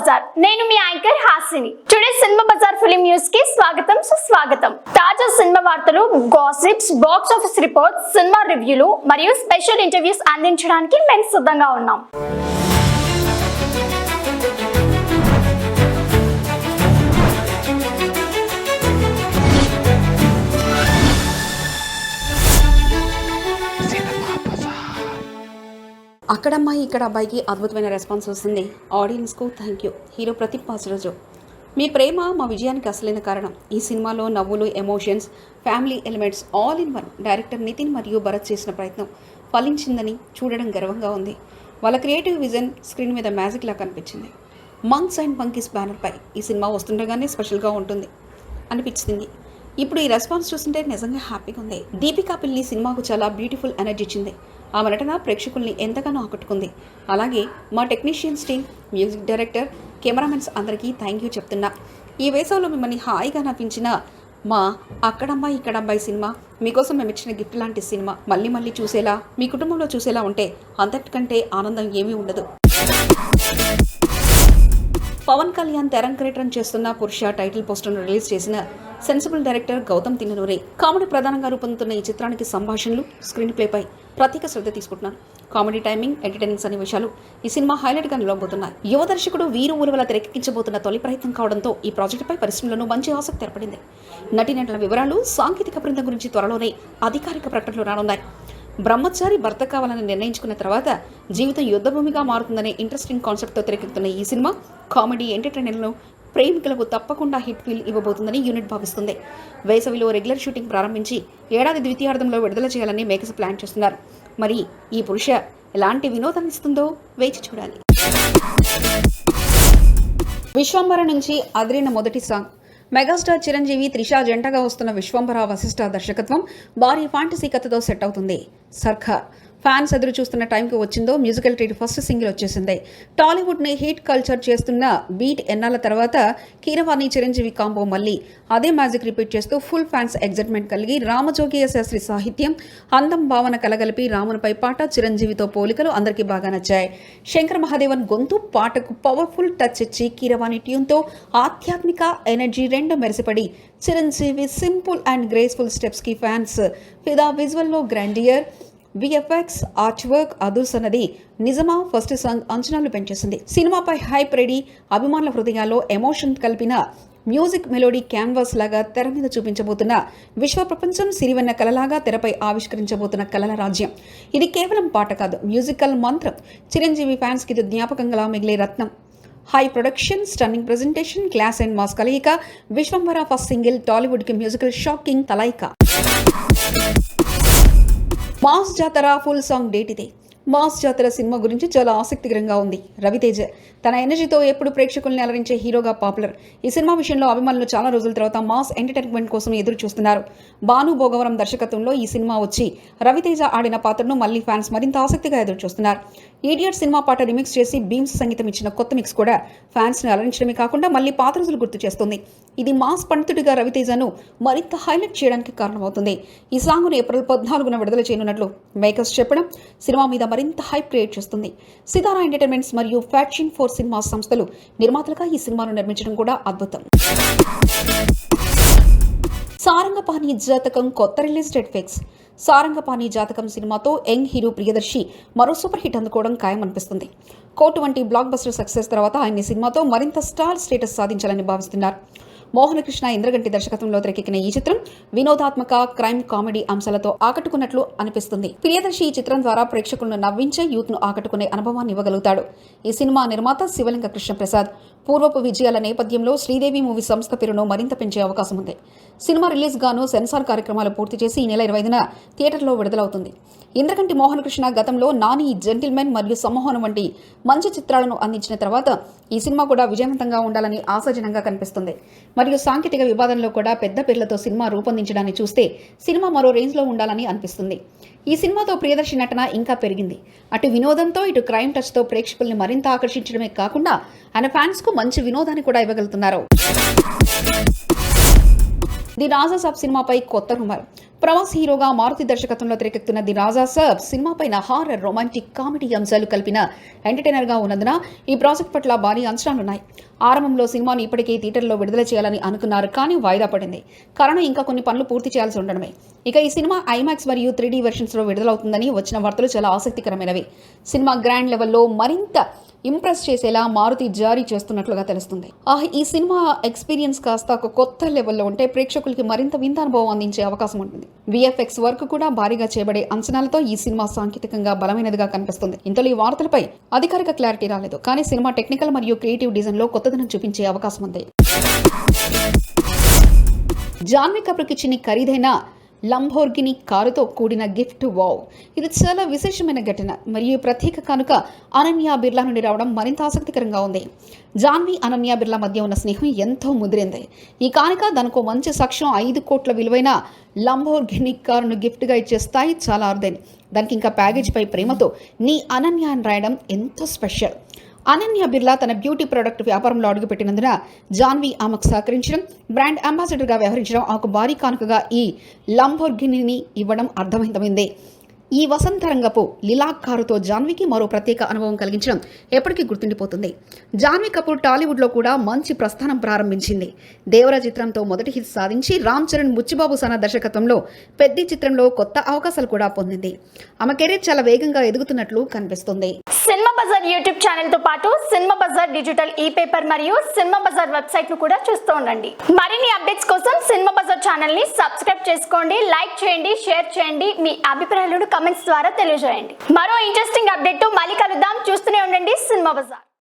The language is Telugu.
బజార్. నేను మీ anchor Hasini. Today cinema Bazaar film news కి స్వాగతం సుస్వాగతం. తాజా సినిమా వార్తలు, gossips, box office reports, cinema రివ్యూలు మరియు స్పెషల్ ఇంటర్వ్యూస్ అందించడానికి మేము సిద్ధంగా ఉన్నాం. అక్కడమ్మాయి ఇక్కడ అబ్బాయికి అద్భుతమైన రెస్పాన్స్ వస్తుంది. ఆడియన్స్కు thank you. Hero Pradeep Pasaraju. మీ ప్రేమ మా విజయానికి అసలైన కారణం. ఈ సినిమాలో నవ్వులు, emotions, family elements all in one. Director Nitin మరియు భరత్ చేసిన ప్రయత్నం ఫలించిందని చూడడం గర్వంగా ఉంది. వాళ్ళ క్రియేటివ్ విజన్ స్క్రీన్ మీద మ్యాజిక్ లా కనిపించింది. మంక్స్ అండ్ మంకీస్ బ్యానర్పై ఈ సినిమా వస్తుండగానే స్పెషల్గా ఉంటుంది అనిపించింది. ఇప్పుడు ఈ రెస్పాన్స్ చూస్తుంటే నిజంగా హ్యాపీగా ఉంది. దీపికా పిల్లి సినిమాకు చాలా బ్యూటిఫుల్ ఎనర్జీ ఇచ్చింది. ఆమె నటన ప్రేక్షకుల్ని ఎంతగానో ఆకట్టుకుంది. అలాగే మా technicians team, music director, cameramens అందరికీ థ్యాంక్ యూ చెప్తున్నా. ఈ వేసవిలో మిమ్మల్ని హాయిగా నవ్వించిన మా అక్కడమ్మాయి ఇక్కడమ్మాయి సినిమా మీకోసం మేము ఇచ్చిన గిఫ్ట్ లాంటి సినిమా. మళ్ళీ మళ్ళీ చూసేలా, మీ కుటుంబంలో చూసేలా ఉంటే అంతటికంటే ఆనందం ఏమీ ఉండదు. పవన్ కళ్యాణ్ తెరంకేట్రం చేస్తున్న పురుష టైటిల్ పోస్టర్ను రిలీజ్ చేసిన sensible director Gautam Tinnanuri. Comedy ప్రధానంగా రూపొందుతున్న ఈ చిత్రానికి సంభాషణలు, స్క్రీన్ ప్లేపై ప్రత్యేక శ్రద్ధ తీసుకుంటున్నారు. కామెడీ, టైమింగ్, ఎంటర్టైనింగ్ సన్నివేశాలు ఈ సినిమా హైలైట్గా నిలవబోతున్నాయి. యువ దర్శకుడు వీరు ఊరువల తెరకెక్కించబోతున్న తొలి ప్రయత్నం కావడంతో ఈ ప్రాజెక్టుపై పరిశ్రమలను మంచి ఆసక్తి ఏర్పడింది. నటీనటుల వివరాలు, సాంకేతిక బృందం గురించి త్వరలోనే అధికారిక ప్రకటనలు రానున్నాయి. బ్రహ్మచారి భర్త కావాలని నిర్ణయించుకున్న తర్వాత జీవితం యుద్ధభూమిగా మారుతుందనే ఇంట్రెస్టింగ్ కాన్సెప్ట్తో తెరకెక్కుతున్న ఈ సినిమా కామెడీ, ఎంటర్టైనర్లను ప్రేమికులకు తప్పకుండా హిట్ ఫీల్ ఇవ్వబోతుందని యూనిట్ భావిస్తుంది. వేసవిలో రెగ్యులర్ షూటింగ్ ప్రారంభించి ఏడాది ద్వితీయార్థంలో విడుదల చేయాలని మేకర్స్ ప్లాన్ చేస్తున్నారు. మరి ఈ పురుష ఎలాంటి వినోదాన్ని ఇస్తుందో వేచి చూడాలి. విశ్వంభర నుంచి అదిరిన మొదటి సాంగ్. మెగాస్టార్ చిరంజీవి, త్రిష జంటగా వస్తున్న విశ్వంభర వశిష్ఠ దర్శకత్వం భారీ ఫ్యాంటసీ కథతో సెట్ అవుతుంది. సర్ఖా ఫ్యాన్స్ ఎదురు చూస్తున్న టైంకి వచ్చిందో మ్యూజికల్ ట్రీట్ ఫస్ట్ సింగిల్ వచ్చేసింది. టాలీవుడ్ని హీట్ కల్చర్ చేస్తున్న బీట్ ఎన్నాళ్ళ తర్వాత కీరవాణి చిరంజీవి కాంబో మళ్ళీ అదే మ్యాజిక్ రిపీట్ చేస్తూ ఫుల్ ఫ్యాన్స్ ఎగ్జైట్మెంట్ కలిగి రామజోగయ్య శాస్త్రి సాహిత్యం, అందం, భావన కలగలిపి రామునిపై పాట, చిరంజీవితో పోలికలు అందరికీ బాగా నచ్చాయి. శంకర్ మహాదేవన్ గొంతు పాటకు పవర్ఫుల్ టచ్ ఇచ్చి కీరవాణి ట్యూన్తో ఆధ్యాత్మిక ఎనర్జీ రెండు మెరిసిపడి చిరంజీవి సింపుల్ అండ్ గ్రేస్ఫుల్ స్టెప్స్కి ఫ్యాన్స్ ఫిదా. విజువల్లో గ్రాండియర్, విఎఫ్ఎక్స్, ఆర్ట్ వర్క్ అదుర్సన్నది నిజమా ఫస్ట్ సాంగ్ అంచనాలు పెంచేసింది. సినిమాపై హైప్ రెడీ. అభిమానుల హృదయాల్లో ఎమోషన్ కలిపిన మ్యూజిక్ మెలోడీ క్యాన్వాస్ లాగా తెర మీద చూపించబోతున్న విశ్వ ప్రపంచం సిరివెన్న కలలాగా తెరపై ఆవిష్కరించబోతున్న కలల రాజ్యం. ఇది కేవలం పాట కాదు, మ్యూజికల్ మంత్రం. చిరంజీవి ఫ్యాన్స్కి ఇది జ్ఞాపకంగా మిగిలే రత్నం. High production, stunning presentation, class and mass కలయిక. విశ్వంభర ఫస్ట్ సింగిల్ టాలీవుడ్కి మ్యూజికల్ షాకింగ్ తలైక. Mass Jatara full song date ఇదే. మాస్ జాతర సినిమా గురించి చాలా ఆసక్తికరంగా ఉంది. రవితేజ తన ఎనర్జీతో ఎప్పుడు ప్రేక్షకుల్ని అలరించే హీరోగా పాపులర్. ఈ సినిమా విషయంలో అభిమానులు చాలా రోజుల తర్వాత మాస్ ఎంటర్టైన్మెంట్ కోసం ఎదురు చూస్తున్నారు. భాను భోగవరం దర్శకత్వంలో ఈ సినిమా వచ్చి రవితేజ ఆడిన పాత్రను మళ్ళీ ఫ్యాన్స్ మరింత ఆసక్తిగా ఎదురు చూస్తున్నారు. ఈడియట్ సినిమా పాట రిమిక్స్ చేసి బీమ్స్ సంగీతం ఇచ్చిన కొత్త మిక్స్ కూడా ఫ్యాన్స్ని అలరించడమే కాకుండా మళ్ళీ పాత రోజులు గుర్తు చేస్తుంది. ఇది మాస్ పండితుడిగా రవితేజను మరింత హైలైట్ చేయడానికి కారణమవుతుంది. ఈ సాంగ్ను ఏప్రిల్ 14న విడుదల చేయనున్నట్లు మేకర్స్ చెప్పడం సినిమా మీద మరింత హైప్ క్రియేట్ చేస్తుంది. సితారా ఎంటర్టైన్మెంట్స్ మరియు ఫ్యాక్షన్ ఫోర్ సినిమా సంస్థలు నిర్మాతలుగా ఈ సినిమాను నిర్మించడం కూడా అద్భుతం. సారంగపాణి జాతకం కొత్త రిలీజ్ డేట్ ఫిక్స్. సారంగపాణి జాతకం సినిమాతో యంగ్ హీరో ప్రియదర్శి మరో సూపర్ హిట్ అందుకోవడం ఖాయం అనిపిస్తుంది. కోర్టు వంటి బ్లాక్ బస్టర్ సక్సెస్ తర్వాత ఆయన సినిమాతో మరింత స్టార్ స్టేటస్ సాధించాలని భావిస్తున్నారు. మోహనకృష్ణ ఇంద్రగంటి దర్శకత్వంలో తెరకెక్కిన ఈ చిత్రం వినోదాత్మక, క్రైమ్, కామెడీ అంశాలతో ఆకట్టుకున్నట్లు అనిపిస్తుంది. ప్రియదర్శి ఈ చిత్రం ద్వారా ప్రేక్షకులను నవ్వించే, యూత్ ను ఆకట్టుకునే అనుభవాన్ని ఇవ్వగలుగుతాడు. ఈ సినిమా నిర్మాత శివలింగ కృష్ణప్రసాద్. పూర్వపు విజయాల నేపథ్యంలో శ్రీదేవి మూవీ సంస్థ పేరును మరింత పెంచే అవకాశం ఉంది. సినిమా రిలీజ్ గాను సెన్సార్ కార్యక్రమాలు పూర్తి చేసి ఈ నెల 25న థియేటర్లో విడుదలవుతుంది. ఇంద్రగంటి మోహనకృష్ణ గతంలో నాని, జెంటిల్మెన్ మరియు సమ్మోహనం వంటి మంచి చిత్రాలను అందించిన తర్వాత ఈ సినిమా కూడా విజయవంతంగా ఉండాలని ఆశాజనంగా కనిపిస్తుంది. మరియు సాంకేతిక వివాదంలో కూడా పెద్ద పేర్లతో సినిమా రూపొందించడాన్ని చూస్తే సినిమా మరో రేంజ్లో ఉండాలని అనిపిస్తుంది. ఈ సినిమాతో ప్రియదర్శి నటన ఇంకా పెరిగింది. అటు వినోదంతో, ఇటు క్రైమ్ టచ్తో ప్రేక్షకుల్ని మరింత ఆకర్షించడమే కాకుండా ఆయన ఫ్యాన్స్కు మంచి వినోదాన్ని కూడా ఇవ్వగలుగుతున్నారు. ది రాజా సాబ్ సినిమాపై కొత్త రూమర్. ప్రభాస్ హీరోగా మారుతి దర్శకత్వంలో తెరకెక్కుతున్న ది రాజా సాబ్ సినిమా పైన హారర్ రొమాంటిక్ కామెడీ అంశాలు కలిపిన ఎంటర్టైనర్ గా ఉన్నందున ఈ ప్రాజెక్ట్ పట్ల భారీ అంచనాలున్నాయి. ఆరంభంలో సినిమాను ఇప్పటికే థియేటర్లో విడుదల చేయాలని అనుకున్నారు, కానీ వాయిదా పడింది. కారణం ఇంకా కొన్ని పనులు పూర్తి చేయాల్సి ఉండడమే. ఇక ఈ సినిమా ఐమాక్స్ మరియు 3D వెర్షన్స్ లో విడుదలవుతుందని వచ్చిన వార్తలు చాలా ఆసక్తికరమైనవి. సినిమా గ్రాండ్ లెవెల్లో మరింత ఇంప్రెస్ చేసేలా మారుతి జారీ చేస్తున్నట్లుగా తెలుస్తుంది. ఈ సినిమా ఎక్స్పీరియన్స్ కాస్త ఒక కొత్త లెవెల్లో ఉంటే ప్రేక్షకులకి మరింత వింత అనుభవం అందించే అవకాశం ఉంటుంది. VFX వర్క్ కూడా భారీగా చేయబడే అంచనాలతో ఈ సినిమా సాంకేతికంగా బలమైనదిగా కనిపిస్తుంది. ఇంతలో ఈ వార్తలపై అధికారిక క్లారిటీ రాలేదు, కానీ సినిమా టెక్నికల్ మరియు క్రియేటివ్ డిజైన్ లో కొత్తదనం చూపించే అవకాశం ఉంది. జాన్వీ కపూర్కి ఇచ్చిన ఖరీదైన లంబోర్గిని కారుతో కూడిన గిఫ్ట్ వావ్. ఇది చాలా విశేషమైన ఘటన మరియు ప్రత్యేక కానుక అనన్య బిర్లా నుండి రావడం మరింత ఆసక్తికరంగా ఉంది. జాన్వీ అనన్య బిర్లా మధ్య ఉన్న స్నేహం ఎంతో ముదిరింది. ఈ కానుక దానికో మంచి సాక్ష్యం. 5 కోట్ల విలువైన లంబోర్గిని కారును గిఫ్ట్గా ఇచ్చే స్థాయి చాలా అరుదైంది. దానికి ఇంకా ప్యాకేజీపై ప్రేమతో నీ అనన్య అని రాయడం ఎంతో స్పెషల్. అనన్య బిర్లా తన బ్యూటీ ప్రొడక్ట్ వ్యాపారంలో అడుగుపెట్టినందున జాన్వీ ఆమెకు సహకరించడం, బ్రాండ్ అంబాసిడర్గా వ్యవహరించడం, ఆమెకు భారీ కానుకగా ఈ లంబోర్గినిని ఇవ్వడం అర్థవంతమైంది. ఈ వసంతరంగపు లిలాక్ కారుతో జాన్వీకి మరో ప్రత్యేక అనుభవం కలిగించడం ఎప్పటికీ గుర్తుండిపోతుంది. జాన్వీ కపూర్ టాలీవుడ్లో కూడా మంచి ప్రస్థానం ప్రారంభించింది. దేవరా చిత్రంతో మొదటి హిట్ సాధించి రామ్ చరణ్, బుచ్చిబాబు సనా దర్శకత్వంలో పెద్ద చిత్రంలో కొత్త అవకాశాలు కూడా పొందింది. ఆమె కెరీర్ చాలా వేగంగా ఎదుగుతున్నట్లు కనిపిస్తుంది. సినిమా బజార్ యూట్యూబ్ ఛానల్ తో పాటు సినిమా బజార్ డిజిటల్ పేపర్ మరియు సినిమా బజార్ వెబ్సైట్ ను కూడా చూస్తూ ఉండండి. మరిన్ని అప్డేట్స్ కోసం సినిమా బజార్ ఛానల్ ని సబ్స్క్రైబ్ చేసుకోండి, లైక్ చేయండి, షేర్ చేయండి, మీ అభిప్రాయాలను కమెంట్స్ ద్వారా తెలియజేయండి. మరో ఇంట్రెస్టింగ్ అప్డేట్ తో మళ్ళీ కలుద్దాం. చూస్తూనే ఉండండి సినిమా బజార్.